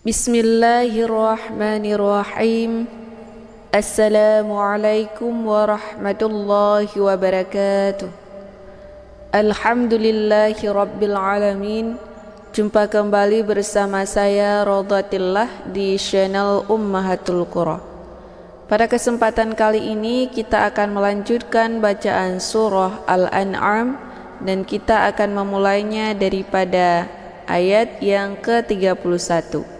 Bismillahirrahmanirrahim. Assalamualaikum warahmatullahi wabarakatuh. Alhamdulillahi rabbil alamin. Jumpa kembali bersama saya Rodatillah di channel Ummahatul Qura. Pada kesempatan kali ini kita akan melanjutkan bacaan surah Al-An'am dan kita akan memulainya daripada ayat yang ke-31.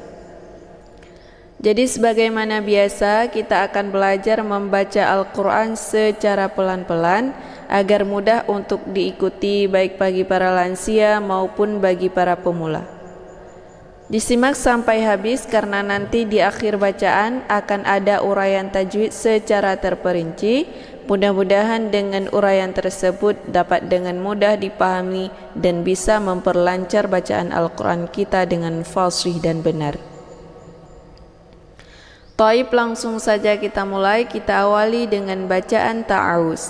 Jadi sebagaimana biasa kita akan belajar membaca Al-Quran secara pelan-pelan agar mudah untuk diikuti baik bagi para lansia maupun bagi para pemula. Disimak sampai habis karena nanti di akhir bacaan akan ada uraian tajwid secara terperinci. Mudah-mudahan dengan uraian tersebut dapat dengan mudah dipahami dan bisa memperlancar bacaan Al-Quran kita dengan fasih dan benar. Taib, langsung saja kita mulai. Kita awali dengan bacaan ta'awuz.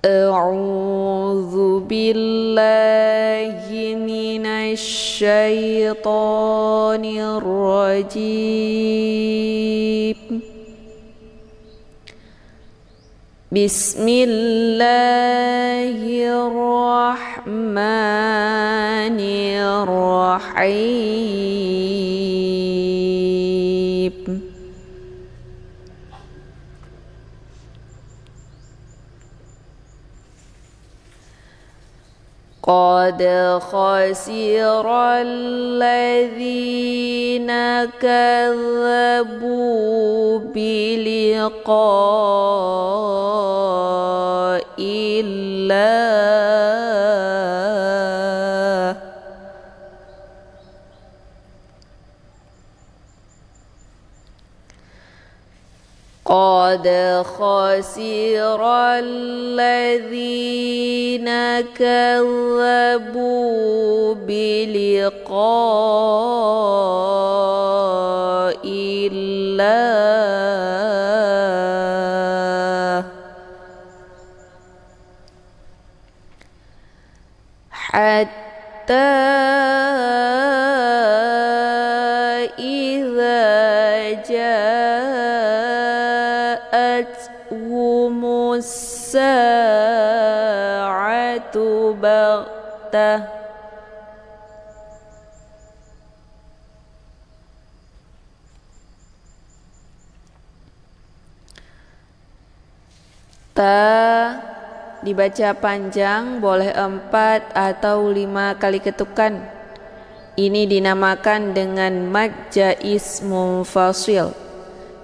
A'udzu billahi minasy syaithanir rajim. Bismillahirrahmanirrahim. Qad khasira alladhina kadzabu biliqa'illah. Qad khasira alladhina kadzabu biliqa'illah hatta idza ja'athumus sa'atu baghtah ta dibaca panjang, boleh 4 atau 5 kali ketukan. Ini dinamakan dengan mad jaiz munfasil.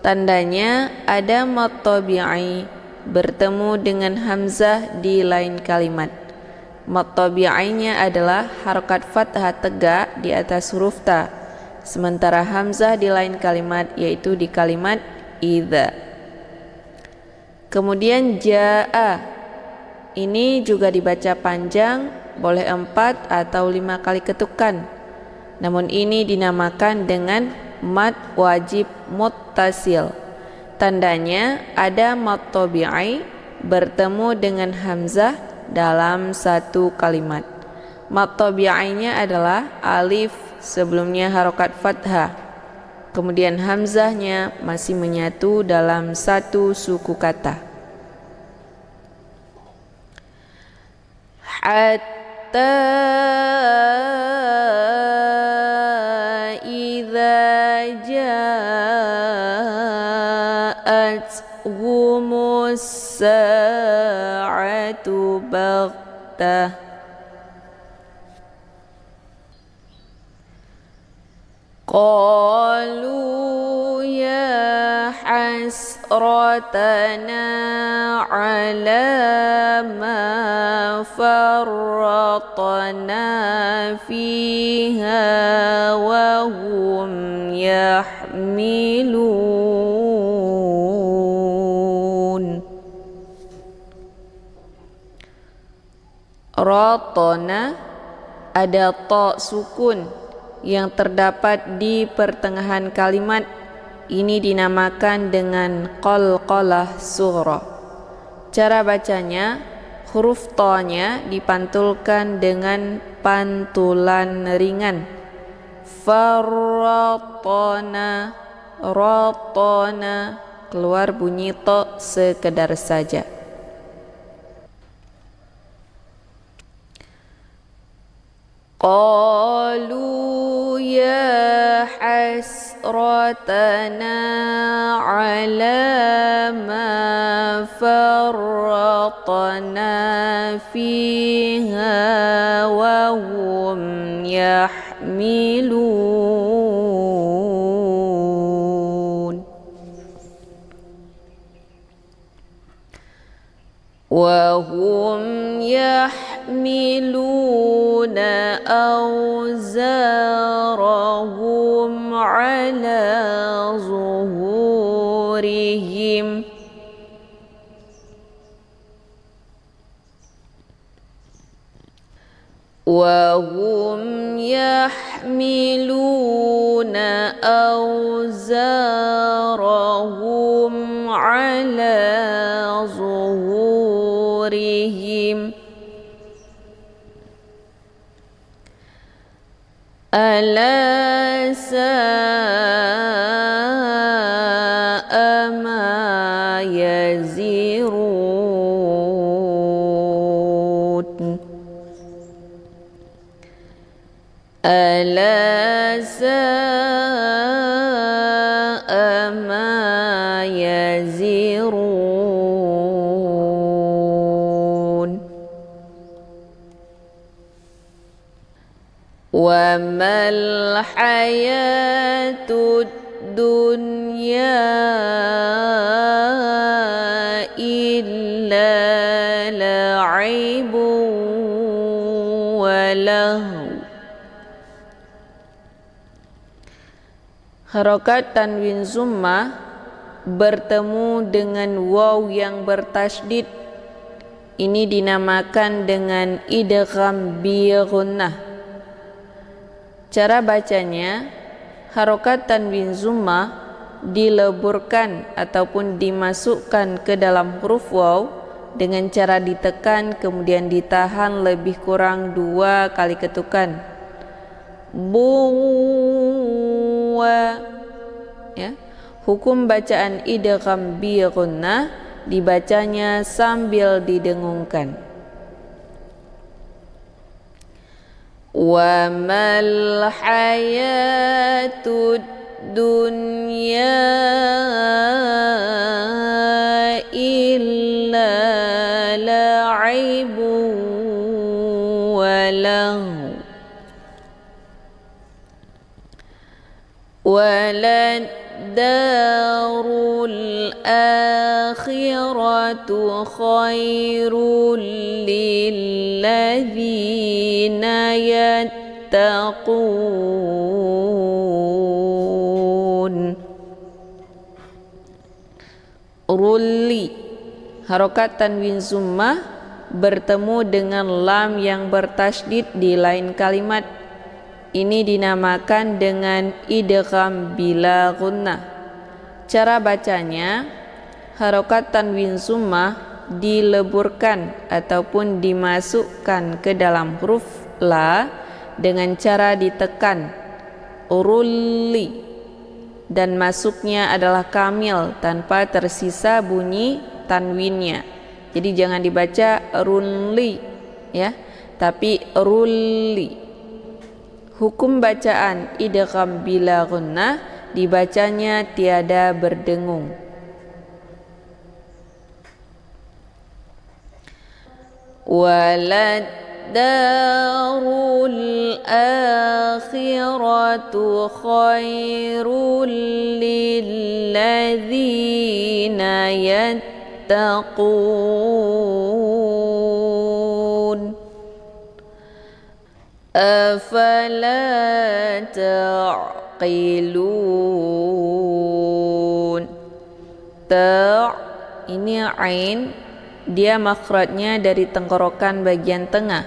Tandanya ada mad tabi'i bertemu dengan hamzah di lain kalimat. Mad tabi'inya adalah harokat fathah tegak di atas huruf ta, sementara hamzah di lain kalimat yaitu di kalimat idza. Kemudian ja'a, ini juga dibaca panjang, boleh 4 atau 5 kali ketukan. Namun ini dinamakan dengan mad wajib muttasil. Tandanya ada mad tabi'i bertemu dengan hamzah dalam satu kalimat. Mad tabi'inya adalah alif, sebelumnya harokat fathah, kemudian hamzahnya masih menyatu dalam satu suku kata. Hatta idza ja'athumus sa'atu baghtah qalu ya hasratana ala ma farratna fiha wa hum yahmilun. Ratana ada ta sukun yang terdapat di pertengahan kalimat. Ini dinamakan dengan qalqalah sughra. Cara bacanya, huruf ta-nya dipantulkan dengan pantulan ringan. farratna, ratna, keluar bunyi to sekedar saja. Qalu ya hasratana ala ma farratna fiha wa hum yahmilun wa hum yahmiluna awzarahum ala zuhurihim wa hum yahmiluna awzarahum ala zuhurihim ala sa'a ma yazirun ala sa'a ma yazirun wa mal hayatud dunya illa la'ibun wa lahu. Harokat tanwin zummah bertemu dengan waw yang bertasydid ini dinamakan dengan idgham bi gunnah. Cara bacanya, harokat tanwin zummah dileburkan ataupun dimasukkan ke dalam huruf waw dengan cara ditekan kemudian ditahan lebih kurang 2 kali ketukan. Buwa, ya. Hukum bacaan idgham bi gunnah dibacanya sambil didengungkan. Wa mal hayatud dunya illa la'ibun wa lahu walad darul akhiratu khairul lilladzina yattaqun. Rulli, harokat tanwin zummah bertemu dengan lam yang bertasydid di lain kalimat. Ini dinamakan dengan idgham bila gunnah. Cara bacanya, harokat tanwin zummah dileburkan ataupun dimasukkan ke dalam huruf la dengan cara ditekan rulli dan masuknya adalah kamil tanpa tersisa bunyi tanwinnya. Jadi jangan dibaca rulli, ya, tapi rulli. Hukum bacaan idgham bila gunnah dibacanya tiada berdengung. Walad darul akhiratu khairul lilladzina yattaqun. Afala ta'qilun. Ta' ini ain, dia makhrajnya dari tenggorokan bagian tengah.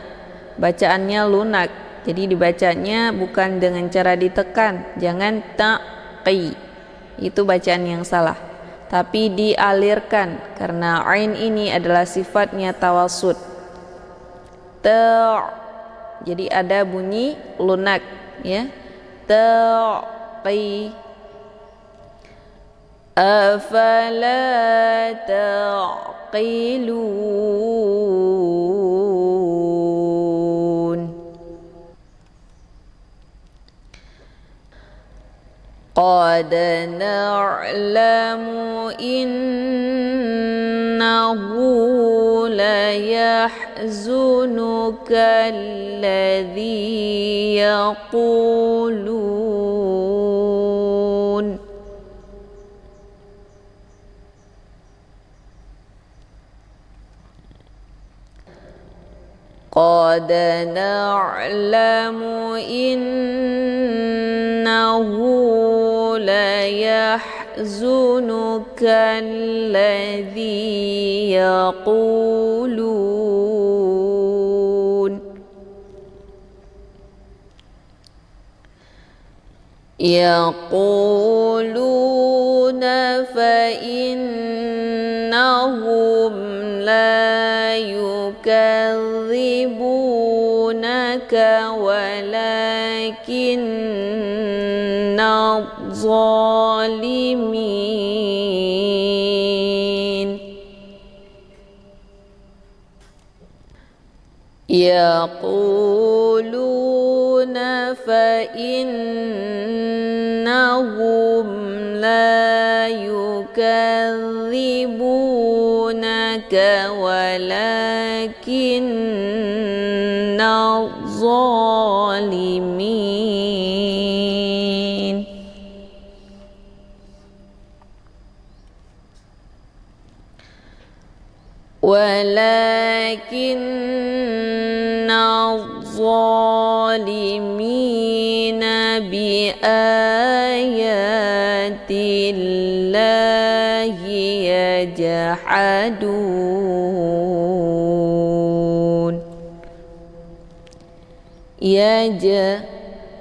Bacaannya lunak, jadi dibacanya bukan dengan cara ditekan. Jangan taqi, itu bacaan yang salah, tapi dialirkan karena ain ini adalah sifatnya tawasud. Ta', jadi ada bunyi lunak, ya. تعقي أفلا تعقلون قد نعلم إنه ليحزنك الذي يقولون قد نعلم إنه ليحزنك الذي يقولون فإنهم لا يكذبونك ولكن الظالمين يقولون فإنهم لا يكذبونك ولكن الظالمين الظالمين بآيات الله يجحدون.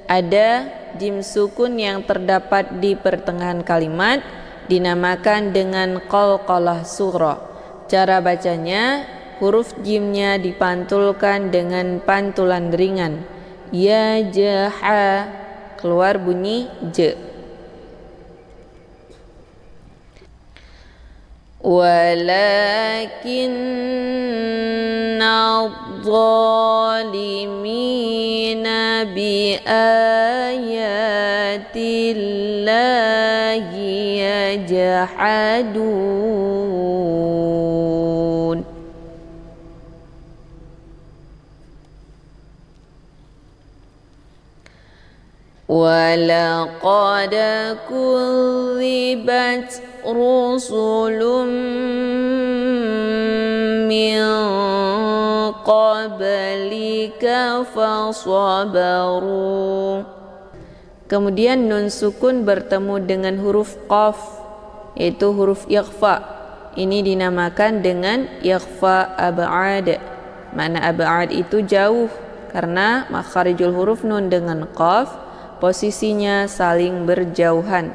Ada jim sukun yang terdapat di pertengahan kalimat dinamakan dengan qalqalah sughra. Cara bacanya, huruf jimnya dipantulkan dengan pantulan ringan. Yajha, keluar bunyi j. Walakinna adh-dhalimina biayatillahi yajhadun. Walaqad kudzibat rusulun min qablika fasabaru. Kemudian nun sukun bertemu dengan huruf qaf, yaitu huruf ikhfa. Ini dinamakan dengan ikhfa ab'ad. Mana ab'ad itu jauh, karena makharijul huruf nun dengan qaf posisinya saling berjauhan.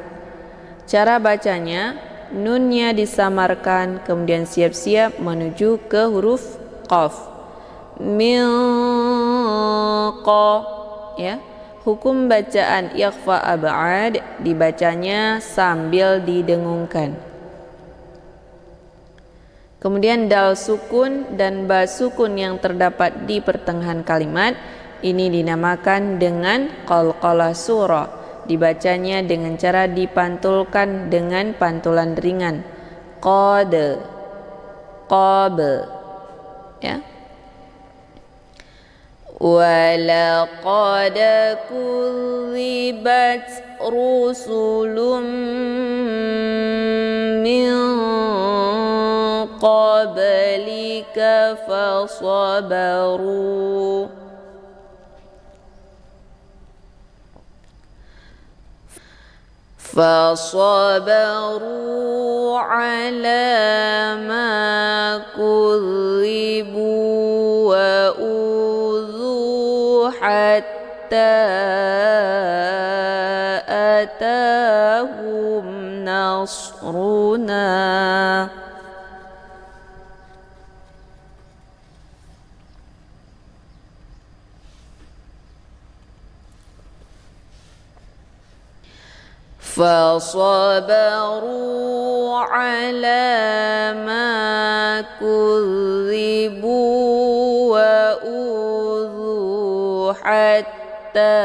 Cara bacanya, nunnya disamarkan, kemudian siap-siap menuju ke huruf qaf. Min qa, ya. Hukum bacaan ikhfa ab'ad dibacanya sambil didengungkan. Kemudian dal sukun dan ba sukun yang terdapat di pertengahan kalimat ini dinamakan dengan qalqalah sughra. Dibacanya dengan cara dipantulkan dengan pantulan ringan. Qad, qab, ya. Walaqad kudzibat rusulun min qablika fasabaru. فصبروا على ما كذبوا وأوذوا حتى أتاهم نصرنا. فصبروا على ما كذبوا وأوذوا حتى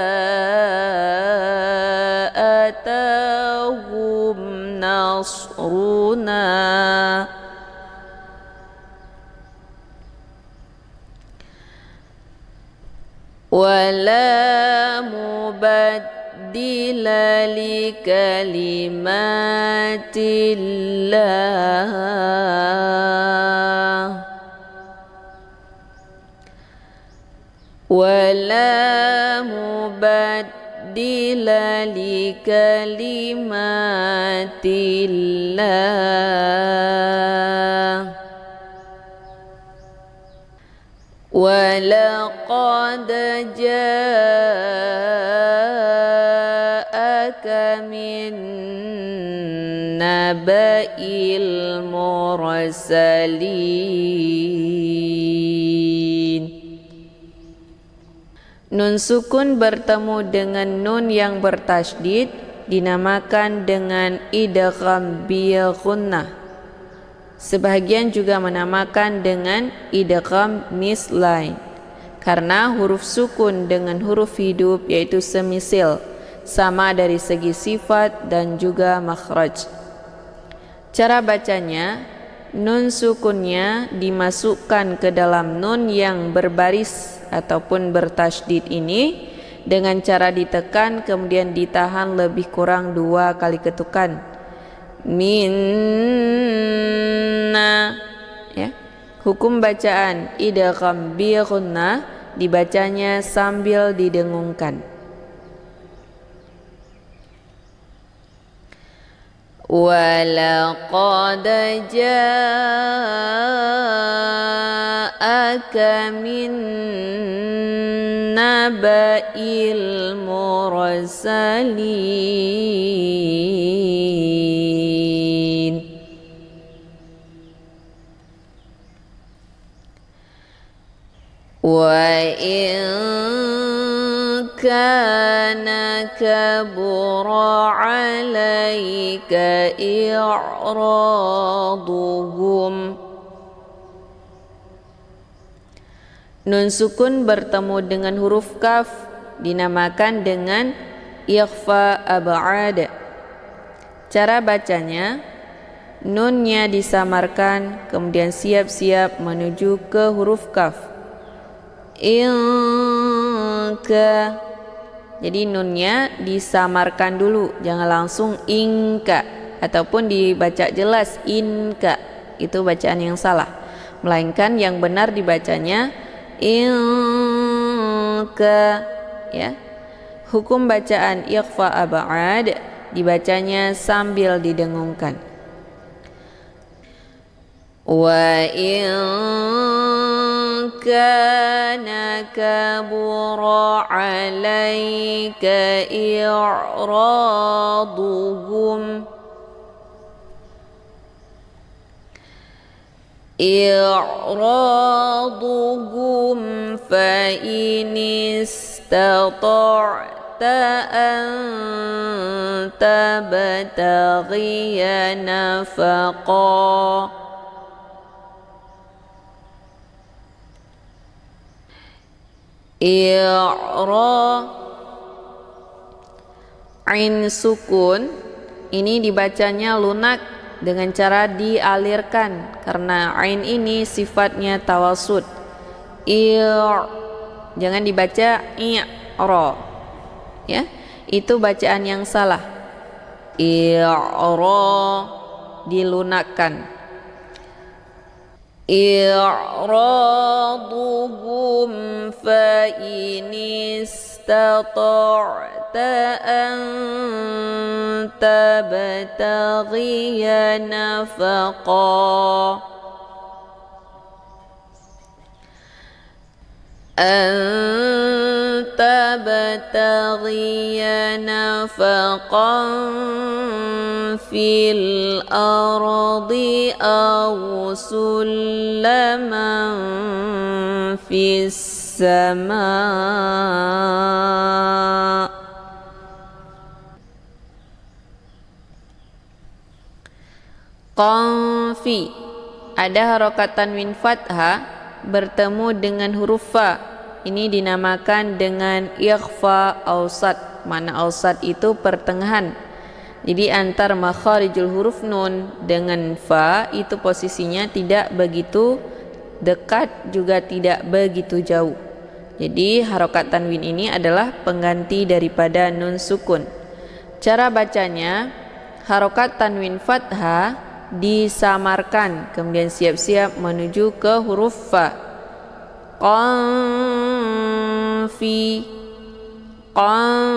أتاهم نصرنا ولا مبدل لكلمات الله ولا مبدل لكلمات الله ولقد جاءك من نبأ المرسلين. Nun sukun bertemu dengan nun yang bertasydid dinamakan dengan idgham bi gunnah. Sebahagian juga menamakan dengan idgham mislain karena huruf sukun dengan huruf hidup yaitu semisil, sama dari segi sifat dan juga makhraj. Cara bacanya, nun sukunnya dimasukkan ke dalam nun yang berbaris ataupun bertasydid ini dengan cara ditekan kemudian ditahan lebih kurang 2 kali ketukan. Minna, ya. Hukum bacaan idgham bi gunnah dibacanya sambil didengungkan. Walaqad ja'aka min naba'il mursalin. Wa in kana kabura 'alaika i'raduhum. Nun sukun bertemu dengan huruf kaf dinamakan dengan ikhfa ab'ad. Cara bacanya, nunnya disamarkan kemudian siap-siap menuju ke huruf kaf. Inka, jadi nunnya disamarkan dulu, jangan langsung ingka ataupun dibaca jelas inka, itu bacaan yang salah, melainkan yang benar dibacanya inka, ya. Hukum bacaan ikhfa ab'ad dibacanya sambil didengungkan. Wa in kana kabura 'alaika i'raduhum fa in istata'ta an tabtaghiya nafaqa Ain sukun ini dibacanya lunak dengan cara dialirkan karena ain ini sifatnya tawasud. Jangan dibaca i'ra, ya, itu bacaan yang salah. I'ra dilunakkan. I'raduhum fa in istata'ta an tabtaghiya nafaqa fil ardi aw sulaman fis sama. Qanfi, ada harokat tanwin fathah bertemu dengan huruf fa. Ini dinamakan dengan ikhfa awsat. Mana awsat itu pertengahan. Jadi antar makharijul huruf nun dengan fa itu posisinya tidak begitu dekat juga tidak begitu jauh. Jadi harokat tanwin ini adalah pengganti daripada nun sukun. Cara bacanya, harokat tanwin fathah disamarkan, kemudian siap-siap menuju ke huruf fa. Qanfi, qanfi.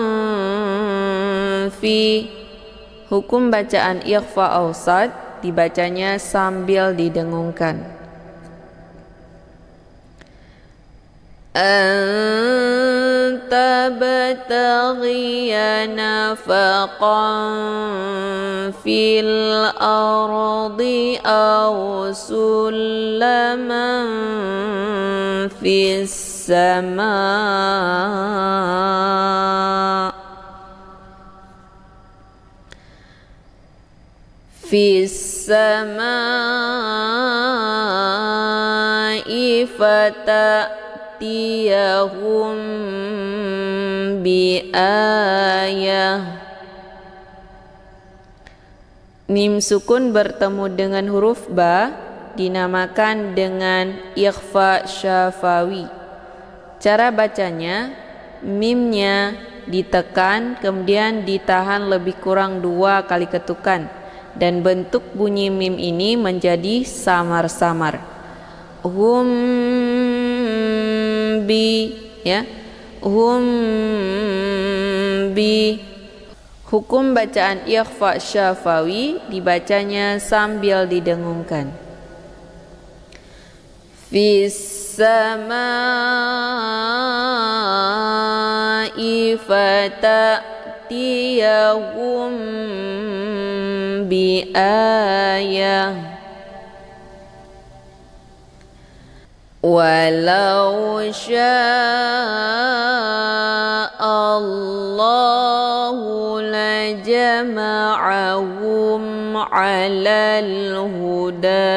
Hukum bacaan ikhfa awsat, dibacanya sambil didengungkan. Anta bataghiya nafaqan fil ardi aw sulaman fis sama' fis sama'i fata'tiyahum bi ayah. Mim sukun bertemu dengan huruf ba dinamakan dengan ikhfa syafawi. Cara bacanya, mimnya ditekan kemudian ditahan lebih kurang 2 kali ketukan. Dan bentuk bunyi mim ini menjadi samar-samar. Hum bi, ya. Hum bi. Hukum bacaan ikhfa syafawi, dibacanya sambil didengungkan. Fis sama'i fata'tiyahum bi ayah. Walau sya'allahu lajama'ahum 'alal huda.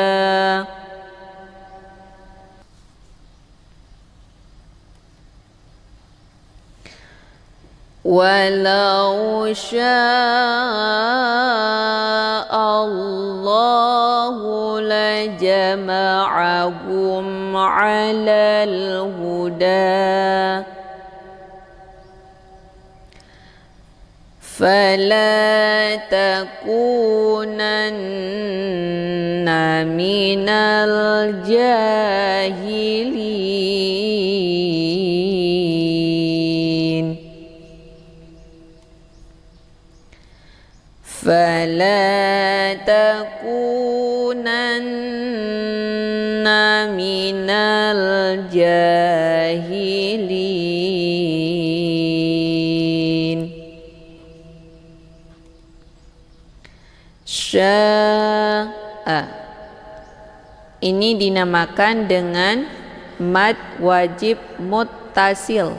Walau sya'allahu lajama'ahum 'alal huda. Fala takunanna minal jahilin. Fala takunanna minal jahilin. Sya'a, ini dinamakan dengan mad wajib muttasil.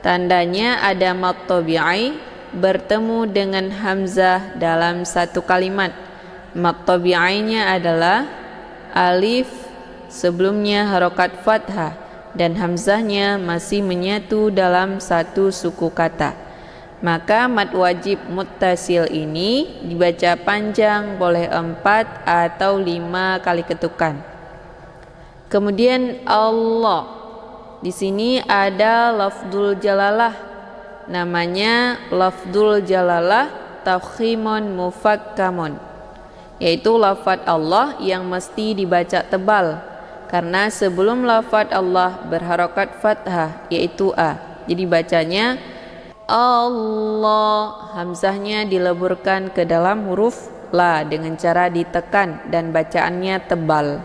Tandanya ada mad tabi'i bertemu dengan hamzah dalam satu kalimat. Mad tabi'inya adalah alif, sebelumnya harokat fathah dan hamzahnya masih menyatu dalam satu suku kata. Maka mad wajib muttasil ini dibaca panjang, boleh 4 atau 5 kali ketukan. Kemudian Allah, di sini ada lafdzul jalalah, namanya lafdzul jalalah tafkhimun mufakkamun, yaitu lafadz Allah yang mesti dibaca tebal karena sebelum lafadz Allah berharokat fathah yaitu a. Jadi bacanya Allah, hamzahnya dileburkan ke dalam huruf la dengan cara ditekan dan bacaannya tebal.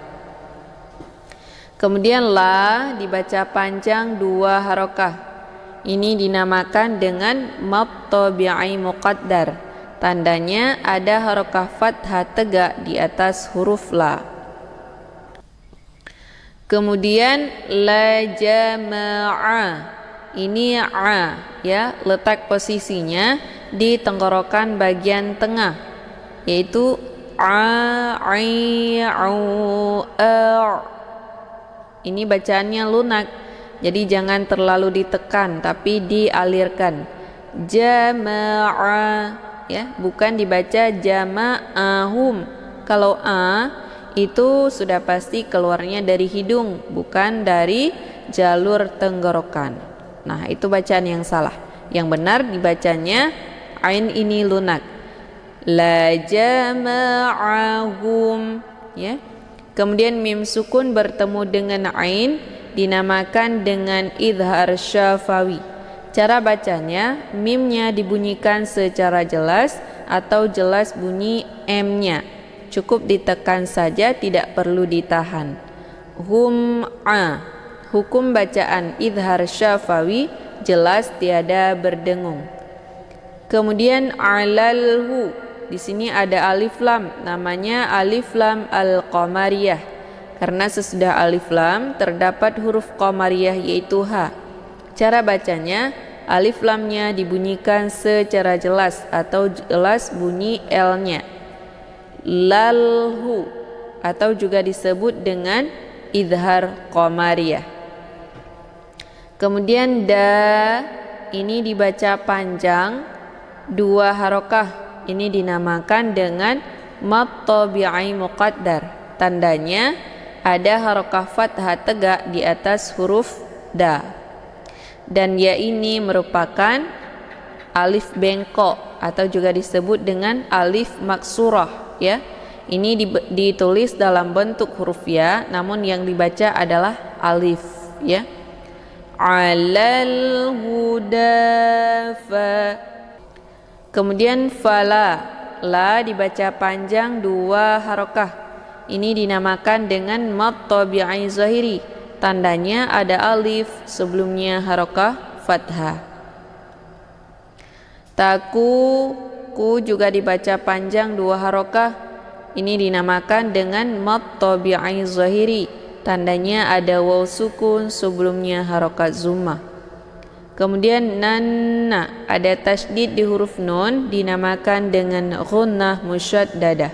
Kemudian la dibaca panjang 2 harokah. Ini dinamakan dengan mad tabi'i muqaddar. Tandanya ada harokah fathah tegak di atas huruf la. Kemudian la jama'a, ini a, ya, letak posisinya di tenggorokan bagian tengah, yaitu Ini bacaannya lunak, jadi jangan terlalu ditekan tapi dialirkan. Jama'a, ya, bukan dibaca jama'ahum. Kalau a itu sudah pasti keluarnya dari hidung, bukan dari jalur tenggorokan. Nah, itu bacaan yang salah. Yang benar dibacanya ain ini lunak. La jama'ahum, ya. Kemudian mim sukun bertemu dengan ain dinamakan dengan idhar syafawi. Cara bacanya, mimnya dibunyikan secara jelas atau jelas bunyi m-nya. Cukup ditekan saja, tidak perlu ditahan. Hum'a. Hukum bacaan idhar syafawi jelas tiada berdengung. Kemudian alalhu. Di sini ada alif lam, namanya alif lam al-qamariyah. Karena sesudah alif lam terdapat huruf qamariyah yaitu H. Cara bacanya, alif lamnya dibunyikan secara jelas atau jelas bunyi L-nya. Lalhu, atau juga disebut dengan idhar qamariyah. Kemudian da, ini dibaca panjang, 2 harokah. Ini dinamakan dengan mad tabi'i muqaddar. Tandanya ada harokah fathah tegak di atas huruf da. Dan ya ini merupakan alif bengkok atau juga disebut dengan alif maksurah, ya. Ini ditulis dalam bentuk huruf ya, namun yang dibaca adalah alif, ya. Alal hudafa. Kemudian fala, la dibaca panjang 2 harokah. Ini dinamakan dengan mad tabi'i zahiri. Tandanya ada alif, sebelumnya harokah fathah. Taku, ku juga dibaca panjang 2 harokah. Ini dinamakan dengan mad tabi'i zahiri. Tandanya ada waw sukun, sebelumnya harokat zummah. Kemudian nanna, ada tasydid di huruf nun, dinamakan dengan ghunnah musyaddadah.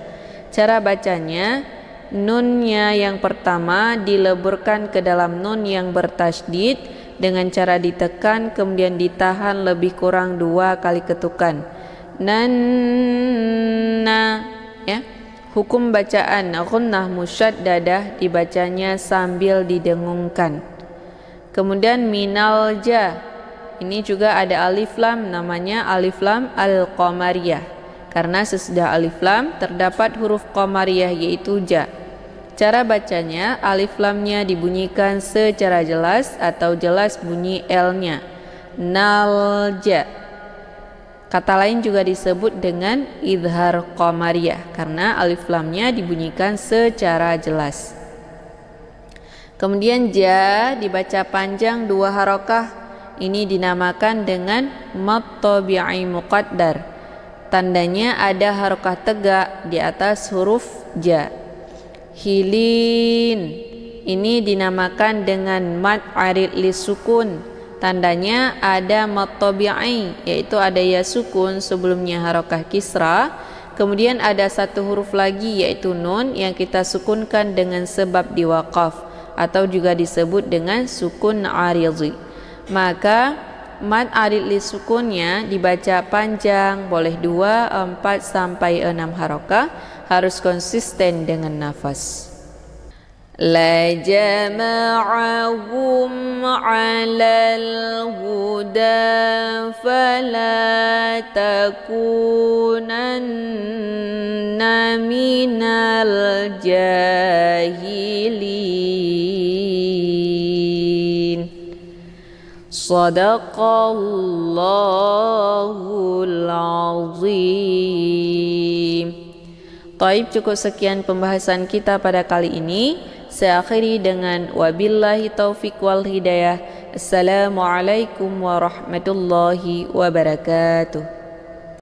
Cara bacanya, nunnya yang pertama dileburkan ke dalam nun yang bertasydid dengan cara ditekan kemudian ditahan lebih kurang 2 kali ketukan. Nanna, ya. Hukum bacaan ghunnah musyaddadah dibacanya sambil didengungkan. Kemudian minal ja. Ini juga ada alif lam, namanya alif lam al-qamariyah. Karena sesudah alif lam terdapat huruf qamariyah yaitu ja. Cara bacanya, alif lamnya dibunyikan secara jelas atau jelas bunyi L-nya. Nalja. Kata lain juga disebut dengan idhar qamariyah karena alif lamnya dibunyikan secara jelas. Kemudian ja dibaca panjang 2 harokah. Ini dinamakan dengan mad tabi'i muqaddar. Tandanya ada harokah tegak di atas huruf ja. Hilin, ini dinamakan dengan mad arid li sukun. Tandanya ada mad tabi'i, yaitu ada ya sukun sebelumnya harokah kisra. Kemudian ada 1 huruf lagi yaitu nun yang kita sukunkan dengan sebab diwaqaf atau juga disebut dengan sukun aridhi. Maka mad arid li sukunnya dibaca panjang, boleh 2, 4 sampai 6 harokah, harus konsisten dengan nafas. La jama'ahum 'alal huda fala takunanna minal jahilin. Shadaqallahul azim. Taib, cukup sekian pembahasan kita pada kali ini. Saya akhiri dengan wabillahi taufiq wal hidayah. Assalamualaikum warahmatullahi wabarakatuh.